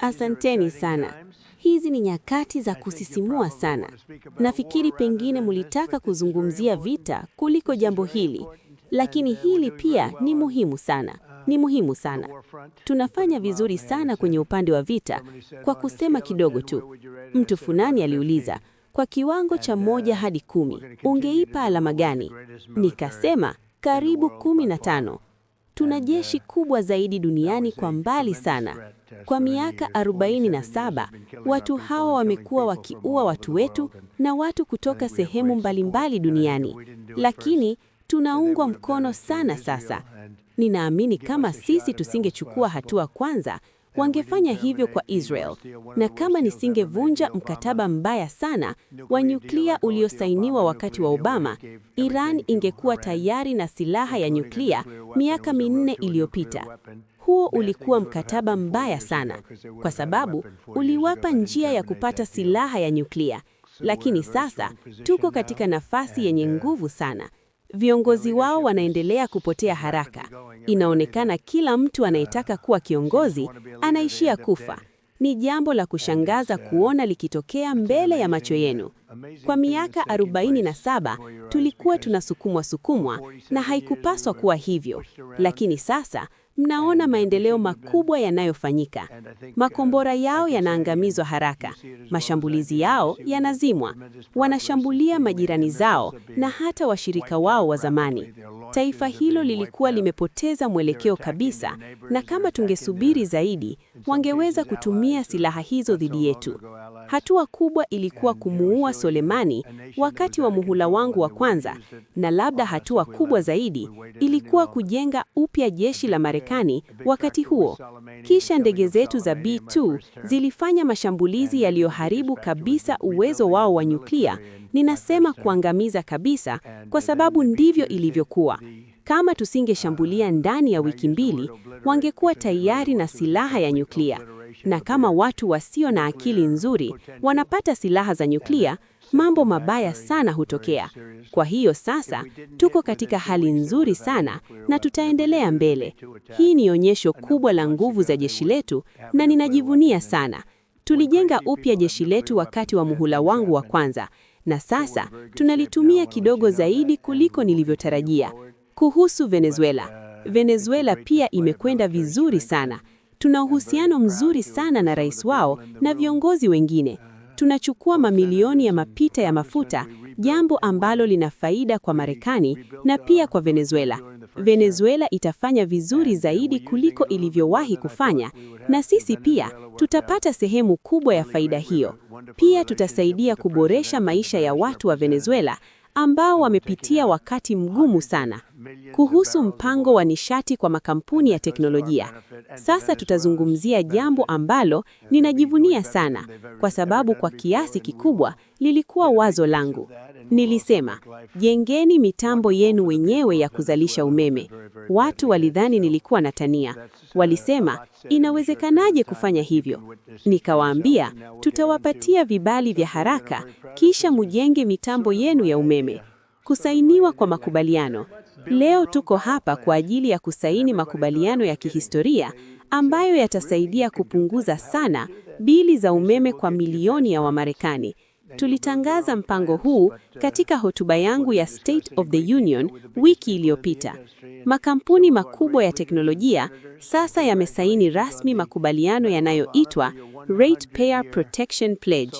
Asanteni sana. Hizi ni nyakati za kusisimua sana. Nafikiri pengine mulitaka kuzungumzia vita kuliko jambo hili, lakini hili pia ni muhimu sana. Ni muhimu sana. Tunafanya vizuri sana kwenye upande wa vita. Kwa kusema kidogo tu, mtu fulani aliuliza, kwa kiwango cha 1 hadi 10, ungeipa alama gani? Nikasema, karibu 15. Tuna jeshi kubwa zaidi duniani kwa mbali sana. Kwa miaka 47, watu hawa wamekuwa wakiua watu wetu na watu kutoka sehemu mbalimbali duniani. Lakini tunaungwa mkono sana sasa. Ninaamini kama sisi tusingechukua hatua kwanza, wangefanya hivyo kwa Israel. Na kama nisingevunja mkataba mbaya sana wa nyuklia uliosainiwa wakati wa Obama, Iran ingekuwa tayari na silaha ya nyuklia miaka 4 iliyopita. Huo ulikuwa mkataba mbaya sana, kwa sababu uliwapa njia ya kupata silaha ya nyuklia. Lakini sasa tuko katika nafasi yenye nguvu sana. Viongozi wao wanaendelea kupotea haraka. Inaonekana kila mtu anayetaka kuwa kiongozi anaishia kufa. Ni jambo la kushangaza kuona likitokea mbele ya macho yenu. Kwa miaka 47 tulikuwa tunasukumwa na haikupaswa kuwa hivyo. Lakini sasa mnaona maendeleo makubwa yanayofanyika. Makombora yao yanaangamizwa haraka. Mashambulizi yao yanazimwa. Wanashambulia majirani zao na hata washirika wao wa zamani. Taifa hilo lilikuwa limepoteza mwelekeo kabisa, na kama tungesubiri zaidi, wangeweza kutumia silaha hizo dhidi yetu. Hatua kubwa ilikuwa kumuua Soleimani wakati wa muhula wangu wa kwanza, na labda hatua kubwa zaidi ilikuwa kujenga upya jeshi la Marekani wakati huo. Kisha ndege zetu za B2 zilifanya mashambulizi yaliyoharibu kabisa uwezo wao wa nyuklia. Ninasema kuangamiza kabisa kwa sababu ndivyo ilivyokuwa. Kama tusingeshambulia ndani ya wiki 2, wangekuwa tayari na silaha ya nyuklia. Na kama watu wasio na akili nzuri wanapata silaha za nyuklia, mambo mabaya sana hutokea. Kwa hiyo sasa, tuko katika hali nzuri sana na tutaendelea mbele. Hii ni onyesho kubwa la nguvu za jeshi letu na ninajivunia sana. Tulijenga upya jeshi letu wakati wa muhula wangu wa kwanza, na sasa tunalitumia kidogo zaidi kuliko nilivyotarajia. Kuhusu Venezuela. Venezuela pia imekwenda vizuri sana. Tuna uhusiano mzuri sana na rais wao na viongozi wengine. Tunachukua mamilioni ya mapita ya mafuta, jambo ambalo lina faida kwa Marekani na pia kwa Venezuela. Venezuela itafanya vizuri zaidi kuliko ilivyowahi kufanya, na sisi pia tutapata sehemu kubwa ya faida hiyo. Pia tutasaidia kuboresha maisha ya watu wa Venezuela ambao wamepitia wakati mgumu sana. Kuhusu mpango wa nishati kwa makampuni ya teknolojia. Sasa tutazungumzia jambo ambalo ninajivunia sana, kwa sababu kwa kiasi kikubwa lilikuwa wazo langu. Nilisema, jengeni mitambo yenu wenyewe ya kuzalisha umeme. Watu walidhani nilikuwa natania. Walisema, inawezekanaje kufanya hivyo? Nikawaambia, tutawapatia vibali vya haraka, kisha mujenge mitambo yenu ya umeme. Kusainiwa kwa makubaliano. Leo tuko hapa kwa ajili ya kusaini makubaliano ya kihistoria ambayo yatasaidia kupunguza sana bili za umeme kwa milioni ya Wamarekani. Tulitangaza mpango huu katika hotuba yangu ya State of the Union wiki iliyopita. Makampuni makubwa ya teknolojia sasa yamesaini rasmi makubaliano yanayoitwa Ratepayer Protection Pledge.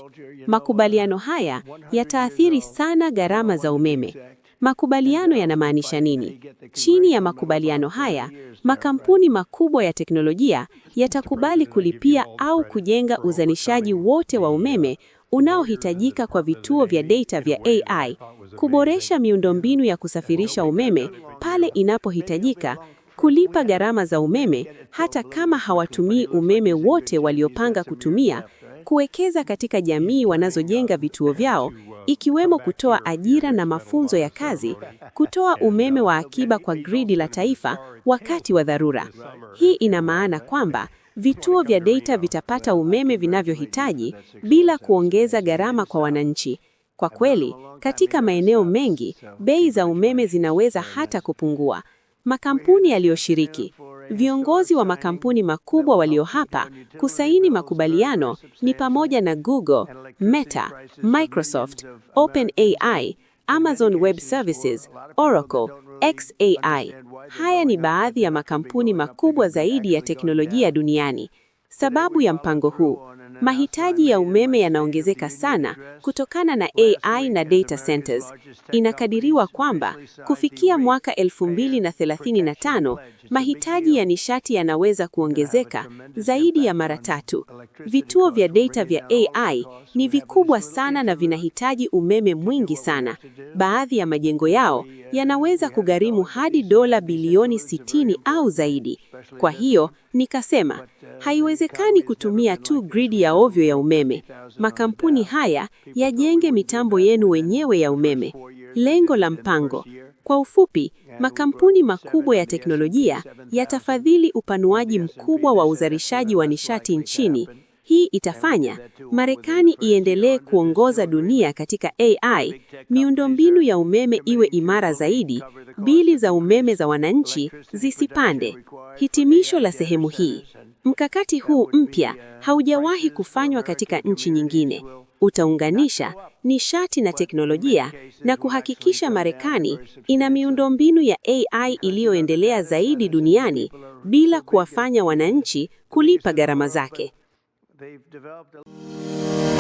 Makubaliano haya yataathiri sana gharama za umeme. Makubaliano yanamaanisha nini? Chini ya makubaliano haya, makampuni makubwa ya teknolojia yatakubali kulipia au kujenga uzalishaji wote wa umeme unaohitajika kwa vituo vya data vya AI, kuboresha miundombinu ya kusafirisha umeme pale inapohitajika, kulipa gharama za umeme hata kama hawatumii umeme wote waliopanga kutumia, kuwekeza katika jamii wanazojenga vituo vyao, ikiwemo kutoa ajira na mafunzo ya kazi, kutoa umeme wa akiba kwa gridi la taifa wakati wa dharura. Hii ina maana kwamba vituo vya data vitapata umeme vinavyohitaji bila kuongeza gharama kwa wananchi. Kwa kweli, katika maeneo mengi, bei za umeme zinaweza hata kupungua. Makampuni yaliyoshiriki. Viongozi wa makampuni makubwa walio hapa kusaini makubaliano ni pamoja na Google, Meta, Microsoft, OpenAI, Amazon Web Services, Oracle, xAI. Haya ni baadhi ya makampuni makubwa zaidi ya teknolojia duniani. Sababu ya mpango huu: mahitaji ya umeme yanaongezeka sana kutokana na AI na data centers. Inakadiriwa kwamba kufikia mwaka 2035, mahitaji ya nishati yanaweza kuongezeka zaidi ya mara 3. Vituo vya data vya AI ni vikubwa sana na vinahitaji umeme mwingi sana. Baadhi ya majengo yao yanaweza kugharimu hadi dola bilioni 60 au zaidi. Kwa hiyo, nikasema, haiwezekani kutumia tu gridi ya ovyo ya umeme. Makampuni haya yajenge mitambo yenu wenyewe ya umeme. Lengo la mpango: kwa ufupi, makampuni makubwa ya teknolojia yatafadhili upanuaji mkubwa wa uzalishaji wa nishati nchini. Hii itafanya Marekani iendelee kuongoza dunia katika AI, miundombinu ya umeme iwe imara zaidi, bili za umeme za wananchi zisipande. Hitimisho la sehemu hii: mkakati huu mpya haujawahi kufanywa katika nchi nyingine. Utaunganisha nishati na teknolojia na kuhakikisha Marekani ina miundombinu ya AI iliyoendelea zaidi duniani bila kuwafanya wananchi kulipa gharama zake. They've developed a